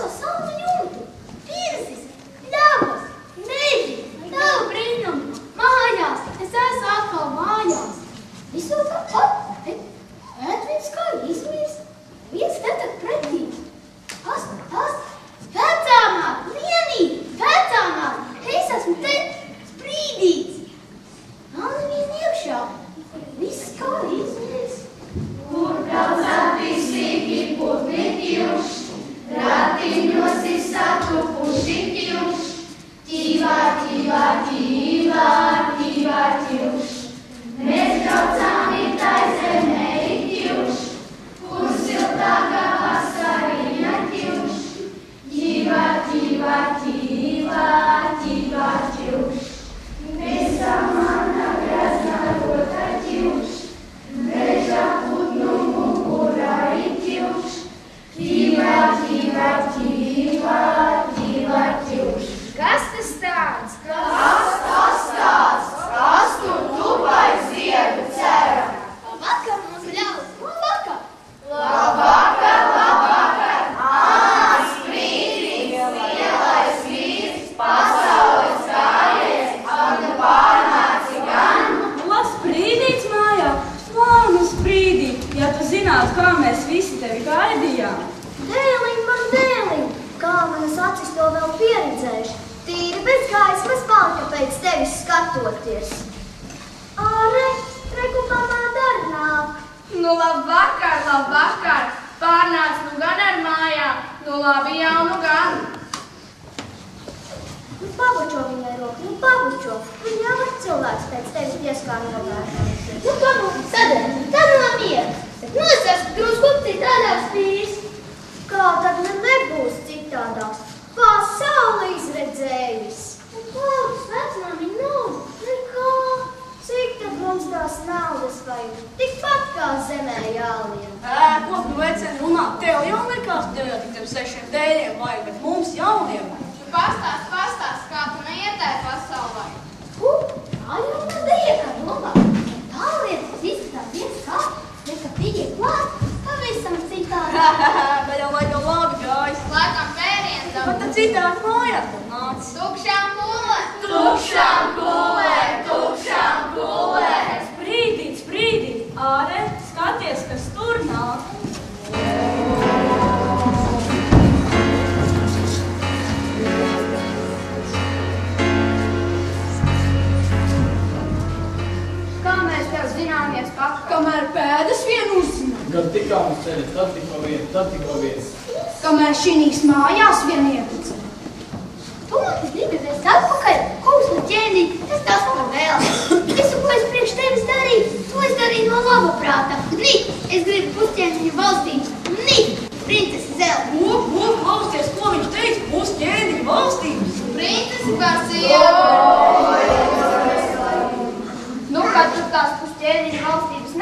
veco salmu jumtu, pirsis, ļavas, meži, tavu brīnumu, mājās, es esmu atkal mājās. Visur tāpat, ēt viens kā izmirs, viens netāk pretī. Tas, vecāmāk, Lienīt, vecāmāk, es esmu te sprīdīts. Nav neviena iekšā, viss kā izmirs. Kur daudz apīsīgi putni ķiuš, ratiņos ir satupuši ķiuš, ķīvā, ķīvā, ķīvā, ķīvā ķiuš. Mēs braucām ir tai zemē ir ķiuš, kur siltākā vasariņa ķiuš, ķīvā, ķīvā, ķīvā, ķīvā ķiuš. Mēs samana grazna rota ķiuš, meža putnu mugurā ir ķiuš, ķīvā, ķīvā, ķīvā, ķīvā ķiuš. Kas tas tāds? Kas tas tāds? Kas tur tupai ziedu cera? Labvakar, mūsu ļaus, labvakar! Labvakar, labvakar! Sprīdīgs, lielais vīrs, pasaules gājējs, ar nu pārnāci gan. Ko sprīdīts mājā? Slānu sprīdīt, ja tu zinātu, kā mēs visi tevi gaidījām. Dēliņ, man dēliņ, kā manas acis to vēl pieredzējuši. Tīri bez gaismas palika pēc tevis skatoties. Reku, kā man dar nāk. Nu labvakar, labvakar, pārnāc nu gan ar mājām, nu labi jau nu gan. Nu pabučo viņai roku, pabučo. Viņa jau var cilvēks pēc tevis pieskāri novēršanas. Nu, kā nu, sadēļ, tad nav miera. Bet nosāst, drusku citādāks vīrs. Kā tad nebūs citādāks? Pasauli izredzējis. Un kādas vecmāmiņa nauda? Nekā. Cik tad mums tās naudas vajag? Tikpat kā zemē jālien. Ko tu veceni runā? Tev jau likās, tev jau tik tiem 6 dēļiem vajag, bet mums jauniem vajag. Pastāst, kā tu neietēji pasaulē. Tā jau man dēļa domā. Tā lietas izskatās viens kā, nekā viņi klāt, pavisam citādi. Tā jau laikam labi gājis. Laikam pēriens Pat tad citādi mājās tad nāc. Tukšām pulē. Tukšām pulē, tukšām pulē. Sprīdīt, ārē, skaties, kas tur nāk. Kā mēs tev zināmies pakaļ? Kamēr pēdas vien uzzinām. Gan tikām uz ceļa, tad tikko viens. Kamēr šinīs mājās vien ieticam. Tu man gribi vēst atpakaļ, kungs no ķēdī, tas par vēl. Visu, ko es priekš tevis darīju, to es darīju no laba prāta. Es gribu pusķēniņu valstības. Princesi Zelta. Klausties, ko viņš teica, pusķēniņu valstības. Princesi par sievu. Nu, kad tu tās pusķēniņu valstības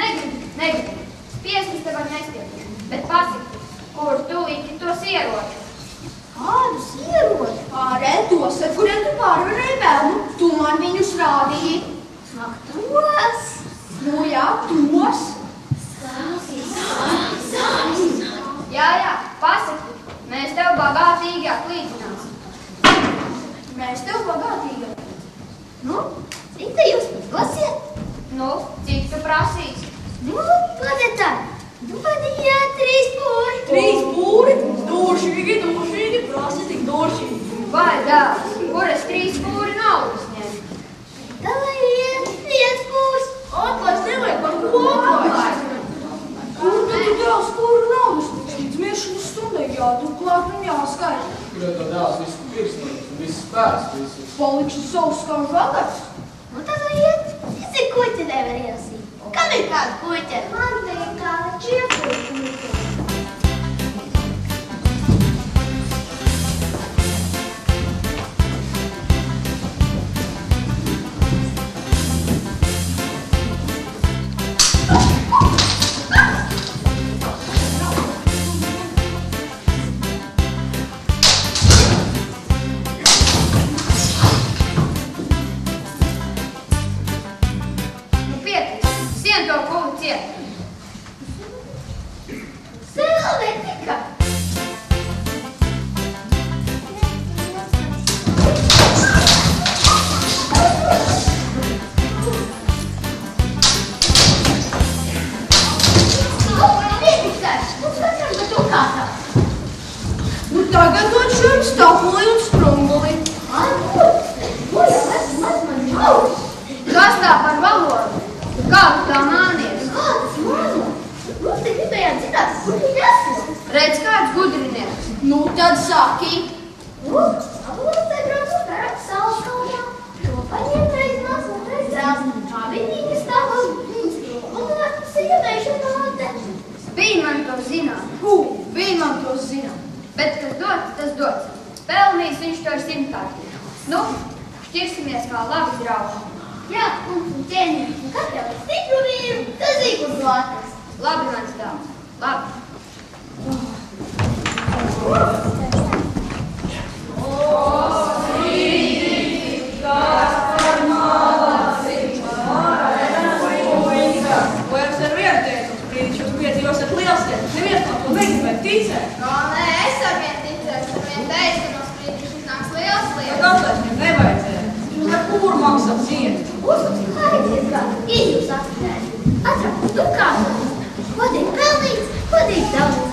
negribi. Pieskas tev var nestiet. Bet pasaki, kur tu iki tos ieroči? Kādus ieroči? Tos, ar kuriem tu pārvarēji velnu, tu man viņus rādīji. Ak, tos! Nu jā, tos. Jā, pasaki, mēs tev bagātīgi atlīdzināsim. Mēs tev bagātīgāk. Nu, cik te jūs dosiet? Nu, cik tu prasīsi? Nu, padetā. Nu, padījāt 3 pūri. 3 pūri? Dūšīgi, prasi tik dūšīgi. Vai dēls, kur es 3 pūri naudas ņemu? Dalējiet, 1 pūrs. Atlaist nevajag par ko atlaist. Kur tad tu dēls pūri naudas? Līdz miršanas stundai jāduklāt un jāskaita. Kur jau to dēls visu pirksnīgs un visu spēks, visu. Palikšu savus kā vakars. Nu, dalējiet, visi kuķi nevar iesīt. Kam ir kāda kuķa? Man te ir kāda čiepuļa. tagad dod šiem stapuli un sprunguli. Ai, ko jau esmu man žauris? Kas tā par valodu? Kā tu tā mānies? Kāds mano? Jūs te gribējāt zināt, kur viņi esmu? Redz kāds gudrinieks. Nu, tad saki. Apulostē brauc uz Pērku salas kalnā. To paņem reiz nāc, otrais dēls. Kā vienīgi stāv uz viņas. Un sieviešu tāte. Bija man to zināt. Bija man to zināt. Bet kas dots, tas dots. Pelnījis viņš to ar 100 Nu, šķirsimies kā labi draugi. Jā, un ķēniņi. Un katram ir stipru vīru, tas zīkurs lākas. Labi, mans dāvs. Labi. No, nē, es ar vien ticēšu, ar vien teicu, ka no sprīdīšu iznāks liels lietas. Kāpēc viņam nevajadzēja? Jūs ar kuru maksāt ziet? Uzsākties kā izjūs atstēju. Atrāk, tu kā kodīgi pelnīts, kodīgi daudz.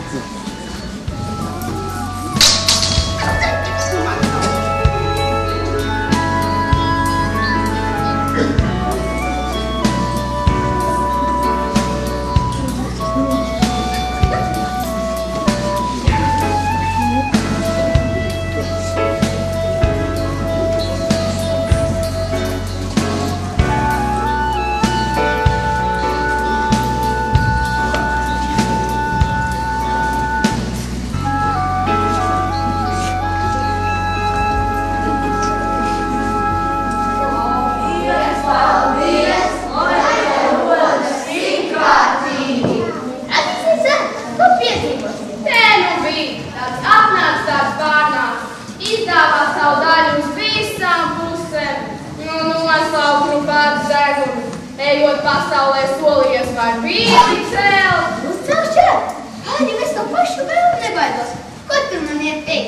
Ejot pasaulē solījies var vīri celt. Uz celšķēt! Kādi mēs to pašu vēl nebaidos. Ko tur man iet teikt?